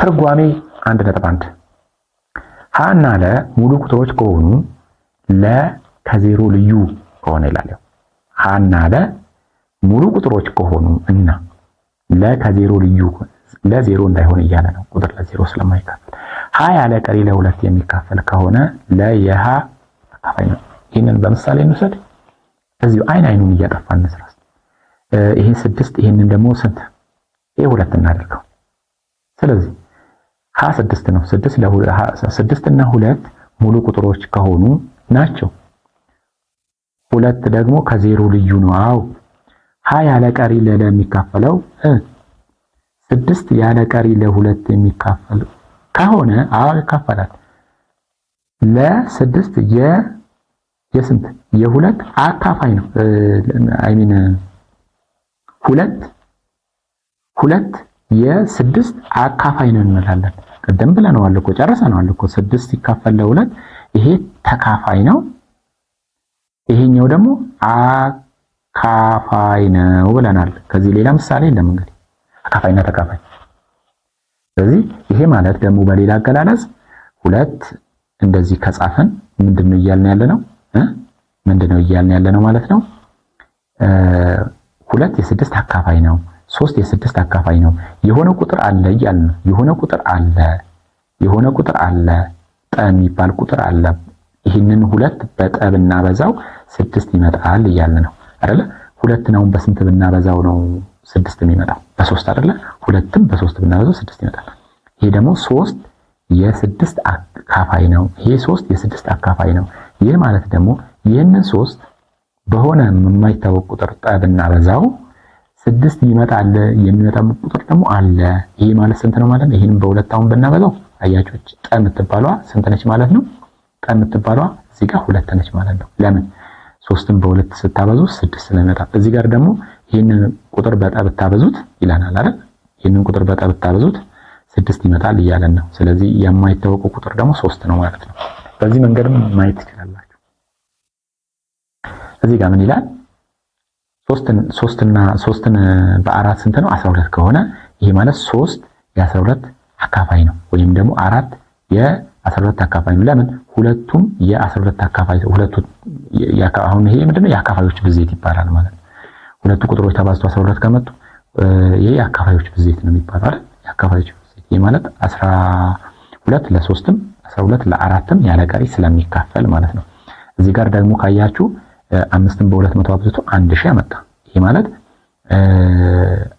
ትርጓሜ 1.1 ሀ እና ለ ሙሉ ቁጥሮች ከሆኑ ለ ከዜሮ ልዩ ከሆነ ይላል። ሀ እና ለ ሙሉ ቁጥሮች ከሆኑ እና ለ ከዜሮ ልዩ ለዜሮ እንዳይሆን እያለ ነው። ቁጥር ለዜሮ ስለማይካፈል ሀ ያለ ቀሪ ለሁለት የሚካፈል ከሆነ ለ የሀ ተካፋይ ነው። ይሄንን በምሳሌ እንውሰድ። እዚሁ አይኑን እያጠፋን እንስራ። ይሄ 6 ይሄንን ደግሞ ስንት? ይሄ 2 እናደርገው። ስለዚህ ሀ 6 ነው። 6 እና 2 ሙሉ ቁጥሮች ከሆኑ ናቸው። 2 ደግሞ ከዜሮ ልዩ ነው። አዎ ሀ ያለ ቀሪ ለለ የሚካፈለው 6 ያለ ቀሪ ለ2 የሚካፈል ከሆነ አዎ ይካፈላል። ለ6 የስንት የ2 አካፋይ ነው። አይሚን 2 የ6 አካፋይ ነው እንላለን። ቀደም ብለናል እኮ ጨርሰናል እኮ 6 ሲካፈል ለ2 ይሄ ተካፋይ ነው። ይሄኛው ደግሞ አካፋይ ነው ብለናል። ከዚህ ሌላ ምሳሌ የለም እንግዲህ አካፋይና ተካፋይ። ስለዚህ ይሄ ማለት ደግሞ በሌላ አገላለጽ 2 እንደዚህ ከጻፈን ምንድነው እያልን ያለነው? ምንድነው እያልን ያለነው ማለት ነው? 2 የ6 አካፋይ ነው። 3 የ6 አካፋይ ነው። የሆነ ቁጥር አለ እያልን ነው። የሆነ ቁጥር አለ ጠ የሚባል ቁጥር አለ። ይህንን 2 በጠ ብናበዛው 6 ይመጣል እያልን ነው አይደለ? 2 ነው በስንት ብናበዛው ነው 6 የሚመጣው? በ3 አይደለ? 2ም በ3 ብናበዛው 6 ይመጣል። ይሄ ደግሞ 3 የ6 አካፋይ ነው። ይሄ 3 የ6 አካፋይ ነው። ይህ ማለት ደግሞ ይህንን 3 በሆነ የማይታወቅ ቁጥር ጠ ብናበዛው 6 ይመጣል። የሚመጣው ቁጥር ደግሞ አለ። ይሄ ማለት ስንት ነው ማለት ነው? ይሄንን በሁለት አሁን ብናበዛው አያጆች ጠ የምትባሏ ስንት ነች ማለት ነው? ጠ የምትባሏ እዚህ ጋር 2 ነች ማለት ነው። ለምን? 3ን በ2 ስታበዙ 6 ስለሚመጣ። እዚህ ጋር ደግሞ ይሄንን ቁጥር በጠ ብታበዙት ይላናል አይደል? ይሄንን ቁጥር በጠ ብታበዙት 6 ይመጣል እያለን ነው። ስለዚህ የማይታወቀው ቁጥር ደግሞ 3 ነው ማለት ነው። በዚህ መንገድም ማየት ትችላላችሁ። እዚህ ጋር ምን ይላል? 3ን በ4 ስንት ነው? 12 ከሆነ ይሄ ማለት 3 የ12 አካፋይ ነው። ወይም ደግሞ 4 የ12 አካፋይ ነው። ለምን? ሁለቱም የ12 አካፋይ አሁን ይሄ ምንድነው? የአካፋዮች ብዜት ይባላል ማለት ነው። ሁለቱ ቁጥሮች ተባዝተው 12 ከመጡ ይሄ የአካፋዮች ብዜት ነው የሚባለው አይደል? የአካፋዮች ብዜት ይሄ ማለት 12 ለ3ም 12 ለ4ም ያለ ቀሪ ስለሚካፈል ማለት ነው። እዚህ ጋር ደግሞ ካያችሁ 5ን በ200 አብዝቶ 1000 አመጣ። ይሄ ማለት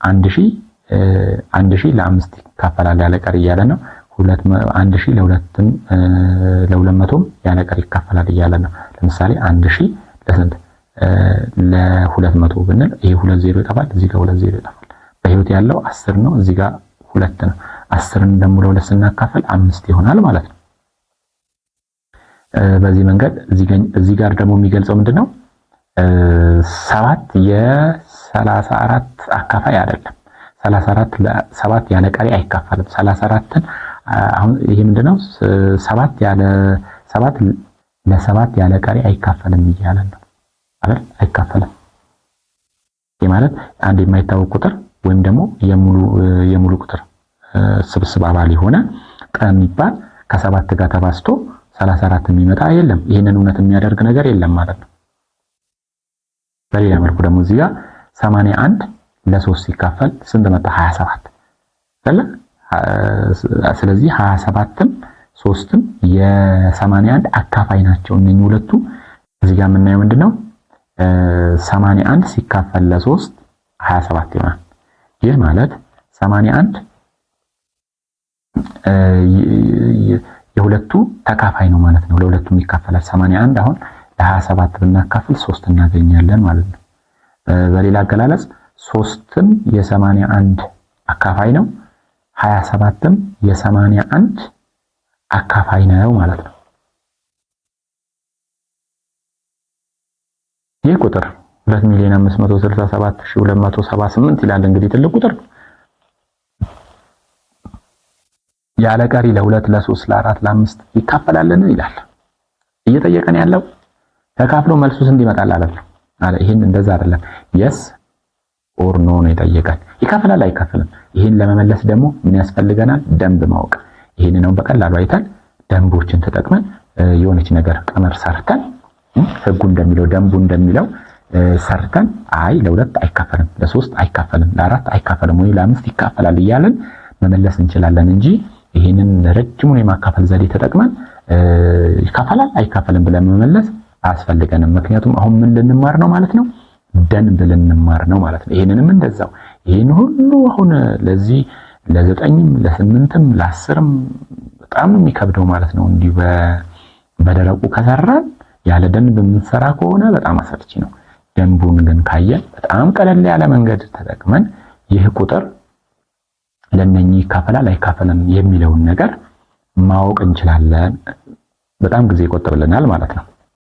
1000 ለ5 ይካፈላል ያለ ቀሪ እያለ ነው። 1000 ለ2ም ለ200ም ያለ ቀሪ ይካፈላል እያለ ነው። ለምሳሌ 1000 ለስንት ለ200 ብንል ይሄ 2 0 ይጠፋል። እዚህ ጋር 2 0 ይጠፋል። በህይወት ያለው 10 ነው። እዚህ ጋር 2 ነው። 10ን ደግሞ ለ2 ስናካፈል 5 ይሆናል ማለት ነው። በዚህ መንገድ እዚህ ጋር ደግሞ የሚገልጸው ምንድነው? 7 የ34 አካፋይ አይደለም። 34 ለ7 ያለ ቀሪ አይካፈልም። 34ን አሁን ይሄ ምንድነው? 7 ለ7 ያለ ቀሪ አይካፈልም እያለን ነው አይደል? አይካፈልም። ይሄ ማለት አንድ የማይታወቅ ቁጥር ወይም ደግሞ የሙሉ ቁጥር ስብስብ አባል የሆነ ጠ የሚባል ከ7 ጋር ተባዝቶ 34 የሚመጣ የለም። ይሄንን እውነት የሚያደርግ ነገር የለም ማለት ነው። በሌላ መልኩ ደግሞ እዚህ ጋር 81 ለ3 ሲካፈል ስንት መጣ? 27 አይደል? ስለዚህ 27ም 3ም የ81 አካፋይ ናቸው እነኚህ ሁለቱ። እዚህ ጋር የምናየው ምንድነው? 81 ሲካፈል ለ3 27 ይሆናል። ይህ ማለት 81 የሁለቱ ተካፋይ ነው ማለት ነው። ለሁለቱም ይካፈላል። 81 አሁን ለ27 ብናካፍል 3 እናገኛለን ማለት ነው። በሌላ አገላለጽ 3ም የ81 አካፋይ ነው፣ 27ም የ81 አካፋይ ነው ማለት ነው። ይህ ቁጥር 2,567,278 ይላል። እንግዲህ ትልቅ ቁጥር ነው። ያለ ቀሪ ለ2 ለ3 ለ4 ለ5 ይካፈላልን ይላል። እየጠየቀን ያለው ተካፍሎ መልሱ ስንት ይመጣል አይደል? ይሄን እንደዛ አይደለም። የስ ኦር ኖ ነው የጠየቀን። ይከፍላል አይከፍልም? ይሄን ለመመለስ ደግሞ ምን ያስፈልገናል? ደንብ ማወቅ። ይሄን ነው በቀላሉ አይተን ደንቦችን ተጠቅመን የሆነች ነገር ቀመር ሰርተን ህጉ እንደሚለው ደንቡ እንደሚለው ሰርተን አይ ለሁለት አይከፈልም፣ ለሶስት አይከፈልም፣ ለአራት አይከፈልም ወይ ለአምስት ይከፈላል እያለን መመለስ እንችላለን እንጂ ይሄንን ረጅሙን የማካፈል ዘዴ ተጠቅመን ይከፈላል አይከፈልም ብለን መመለስ አያስፈልገንም። ምክንያቱም አሁን ምን ልንማር ነው ማለት ነው? ደንብ ልንማር ነው ማለት ነው። ይሄንንም እንደዛው ይሄን ሁሉ አሁን ለዚህ ለዘጠኝም ለስምንትም ለአስርም በጣም የሚከብደው ማለት ነው። እንዲሁ በደረቁ ከሰራን ያለ ደንብ የምንሰራ ከሆነ በጣም አሰልቺ ነው። ደንቡን ግን ካየን በጣም ቀለል ያለ መንገድ ተጠቅመን ይህ ቁጥር ለነኚህ ይካፈላል አይካፈልም የሚለውን ነገር ማወቅ እንችላለን። በጣም ጊዜ ይቆጥብልናል ማለት ነው።